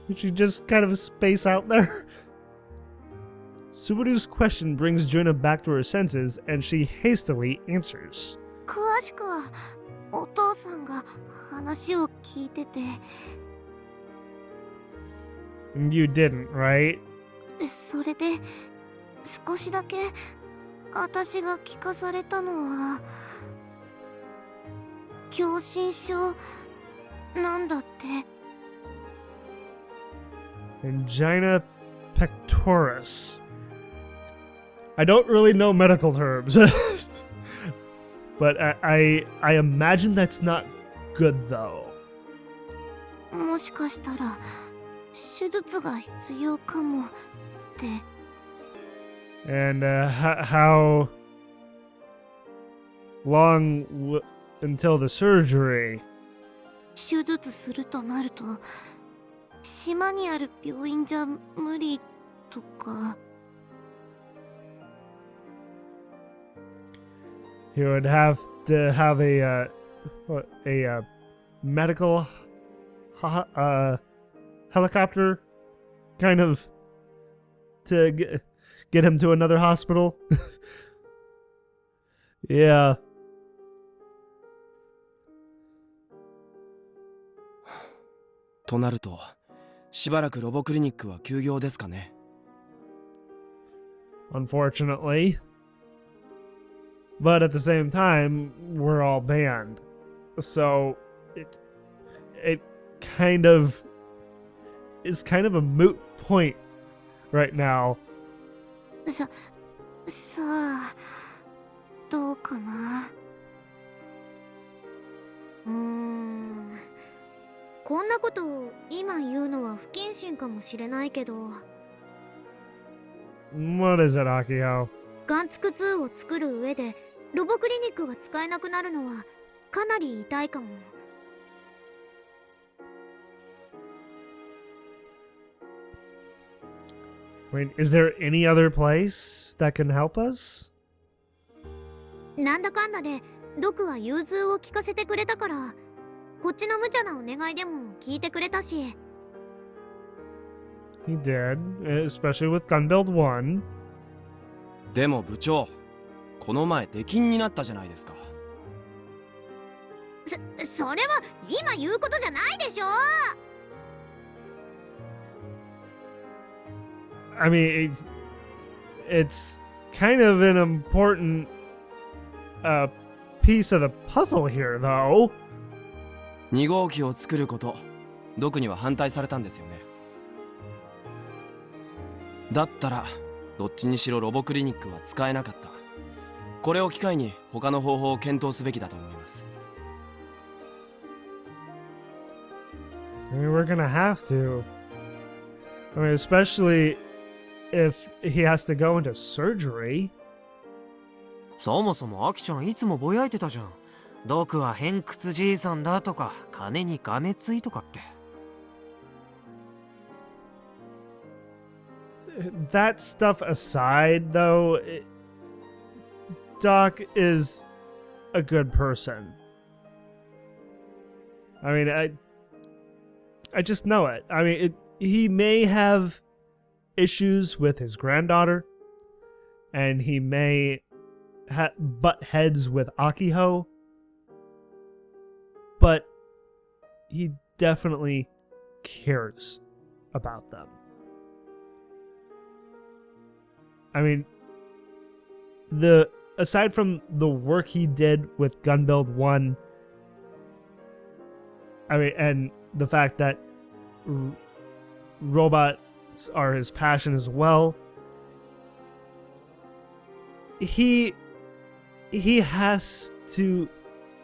S1: Did she just kind of space out there? Subaru's question brings Junna back to her senses, and she hastily answers.
S4: 詳しくはお父さんが話を聞いてて。
S1: You didn't, right?
S4: それで少しだけ私が聞かされたのは狭心症なんだって。
S1: Angina pectoris. I don't really know medical terms, but I imagine that's not good though.
S4: もしかしたら手術が必要かもって。
S1: And how long until the surgery?
S4: 手術するとなると島にある病院じゃ無理とか。
S1: He would have to have a medical helicopter kind of to get him to another hospital. Yeah.
S2: となると、しばらくロボクリニックは休業ですかね。
S1: Unfortunately. But at the same time, we're all banned. So it kind of is kind of a moot point right now.
S4: さあどうかな。こんなことを今言うのは不謹慎かもしれないけど。
S1: What is it, Akio?
S4: ガンツク2を作る上でロボクリニックが使えなくなるのはかなり痛いかも。
S1: Wait, is there any other place that can help us?
S4: なんだかんだでドクは融通を聞かせてくれたから、こっちの無茶なお願いでも聞いてくれたし。
S1: He did, especially with Gunbuild 1.
S2: でも部長、この前出禁になったじゃないですか。
S4: それは今言うことじゃないでしょ。
S1: I mean, it's kind of an important piece of the puzzle here, though.
S2: 2号機を作ること、ドクには反対されたんですよね。だったらどっちにしろロボクリニックは使えなかった。これを機会に他の方法を検討すべきだと思います。
S1: I mean, we're gonna have to. I mean, especially if he has to go into surgery.
S3: そもそもアキちゃんいつもぼやいてたじゃん。ドクは偏屈じいさんだとか、金にがめついとかって。
S1: That stuff aside, though, Doc is a good person. I mean, I just know it. I mean, he may have issues with his granddaughter, and he may butt heads with Akiho, but he definitely cares about them. I mean, aside from the work he did with Gunbuild 1, I mean, and the fact that robots are his passion as well, he has to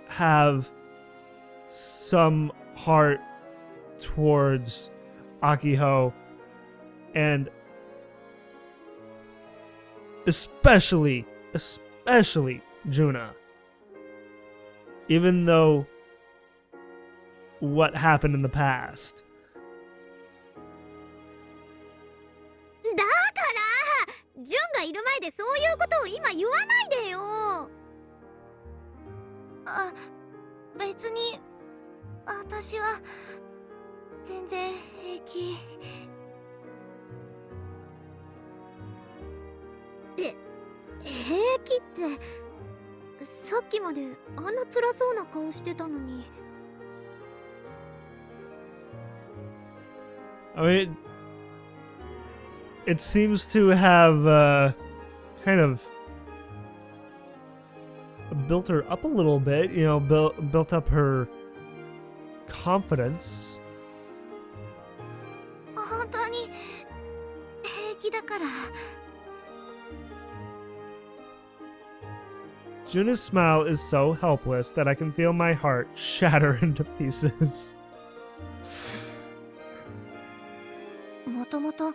S1: have some heart towards Akiho, and especially Juna. Even though what happened in the past.
S4: だからジュンがいる前でそういうことを今言わないでよ。あ、別に私は全然平気。平気ってさっきまであんな辛そうな顔してたのに。
S1: I mean, it seems to have kind of built her up a little bit, you know, built up her confidence.
S4: 本当に平気だから。
S1: Juna's smile is so helpless that I can feel my heart shatter into pieces.
S4: もともと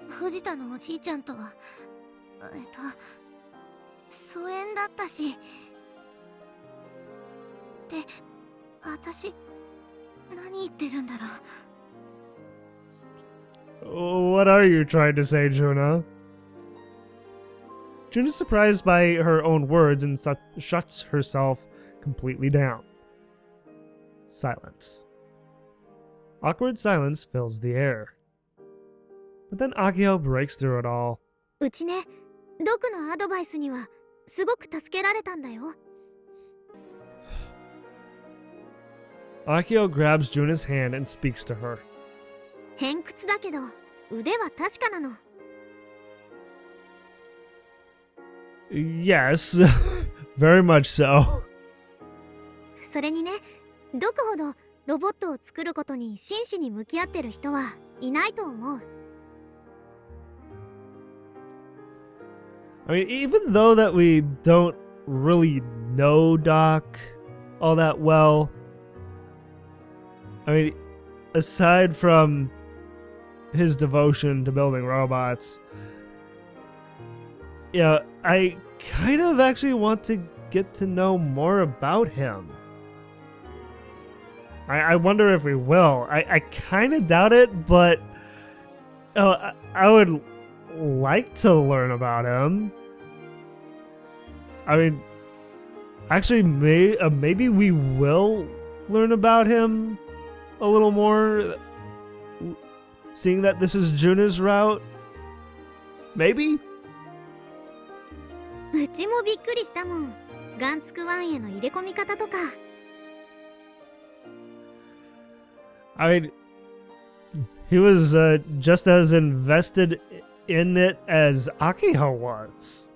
S4: 藤田のおじいちゃんとは疎遠だったし。で、私何言ってるんだろう。
S1: What are you trying to say, Juna? Juna's surprised by her own words and shuts herself completely down. Silence. Awkward silence fills the air. But then Akio breaks through it all.
S4: うちね、ドクのアドバイスにはすごく助けられたんだよ。
S1: Akio grabs Juna's hand and speaks to her.
S4: 偏屈だけど腕は確かなの。
S1: Yes, very much so.
S4: それにね、ドクほどロボットを作ることに真摯に向き合ってる人はいないと思う。
S1: I mean, even though that we don't really know Doc all that well, I mean, aside from his devotion to building robots, yeah, I kind of actually want to get to know more about him. I wonder if we will. I kind of doubt it, but I would like to learn about him. I mean, actually, maybe we will learn about him a little more, seeing that this is Juna's route. Maybe?
S4: うちもびっくりしたもん。ガンツク1への入れ込み方とか。
S1: I mean, he was just as invested in it as Akio was.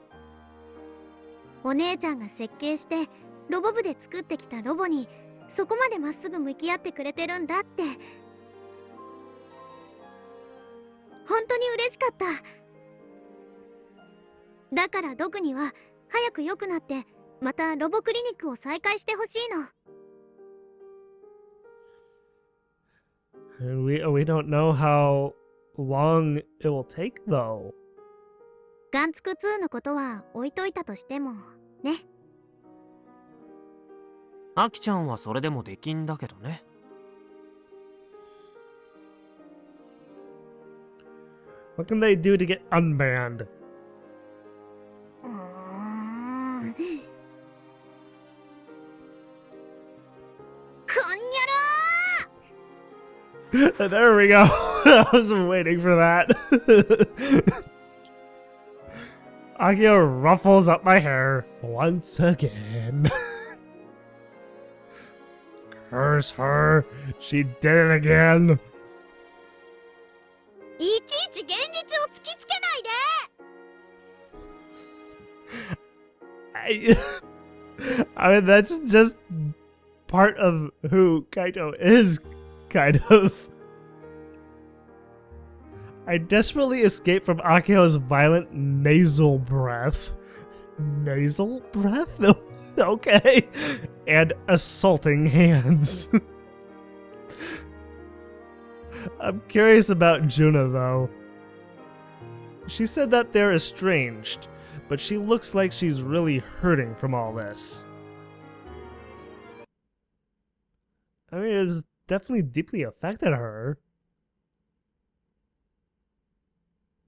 S4: お姉ちゃんが設計してロボ部で作ってきたロボにそこまでまっすぐ向き合ってくれてるんだって本当に嬉しかった。だからドクには早く良くなってまたロボクリニックを再開してほしいの。
S1: We don't know how long it will take though.
S4: ガンツク2のことは置いといたとしてもね。
S3: アキちゃんはそれでもできんだけどね。
S1: What can they do to get unbanned?
S4: こんにゃ
S1: There we go. I was waiting for that. Akio ruffles up my hair once again. Curse her. She did it again.
S4: いちいち現実を突きつけないで。
S1: I mean, that's just part of who Kaito is, kind of. I desperately escaped from Akio's violent nasal breath. Nasal breath? Okay. And assaulting hands. I'm curious about Juna, though. She said that they're estranged, but she looks like she's really hurting from all this. I mean, it's definitely deeply affected her.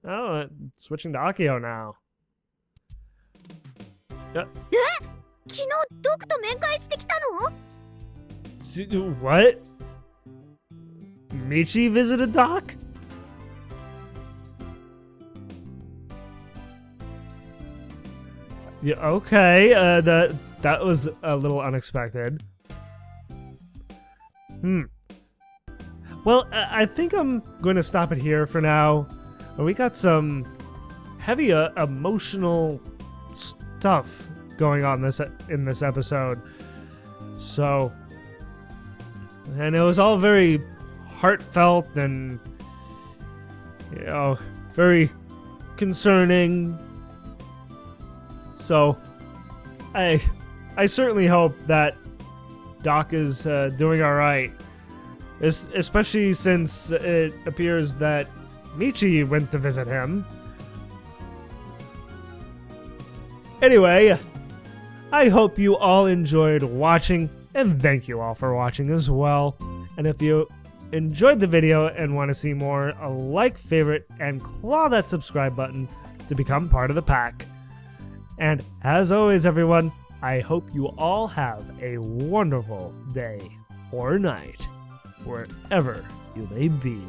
S1: Oh, switching to Akio now.
S4: 昨日ドクと面会してきたの？
S1: What? Michi visited Doc? Yeah, okay. That was a little unexpected. Well, I think I'm going to stop it here for now. We got some heavy emotional stuff going on in this episode. So, and it was all very heartfelt and, you know, very concerning. So, I certainly hope that Doc is doing all right, especially since it appears that Michi went to visit him. Anyway, I hope you all enjoyed watching, and thank you all for watching as well. And if you enjoyed the video and want to see more, like, favorite, and claw that subscribe button to become part of the pack. And as always, everyone, I hope you all have a wonderful day or night, wherever you may be.